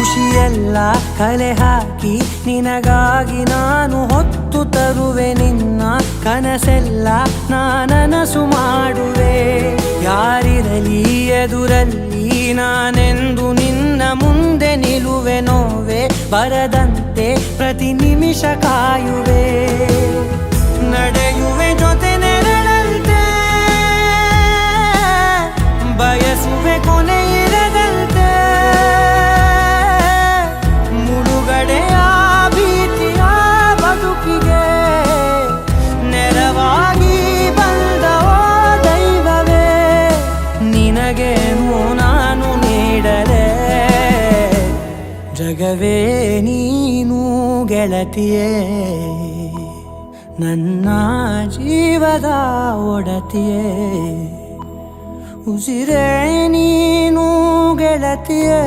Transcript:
ಖುಷಿಯೆಲ್ಲ ಕಲೆ ಹಾಕಿ ನಿನಗಾಗಿ ನಾನು ಹೊತ್ತು ತರುವೆ ನಿನ್ನ ಕನಸೆಲ್ಲ ನಾನನಸು ಮಾಡುವೆ. ಯಾರಿರಲಿ ಎದುರಲ್ಲಿ ನಾನೆಂದು ನಿನ್ನ ಮುಂದೆ ನಿಲ್ಲುವೆ. ನೋವೆ ಬರದಂತೆ ಪ್ರತಿ ನಿಮಿಷ ಕಾಯುವೆ. ನಡೆಯುವೆ ಜೊತೆ ನೆರಳಂತೆ, ಬಯಸುವೆ ಕೊನೆ ಇರದಂತೆ. ಮುಳುಗಡೆಯ ಭೀತಿಯ ಬದುಕಿಗೆ ನೆರವಾಗಿ ಬಂದವೋ ದೈವವೇ. ನಿನಗೇನು ನಾನು ನೀಡಲೆ, ಜಗವೇ ನೀನು ಗೆಳತಿಯೇ. ನನ್ನ ಜೀವದ ಒಡತಿಯೇ, ಉಸಿರೇ ನೀನು ಗೆಳತಿಯೇ.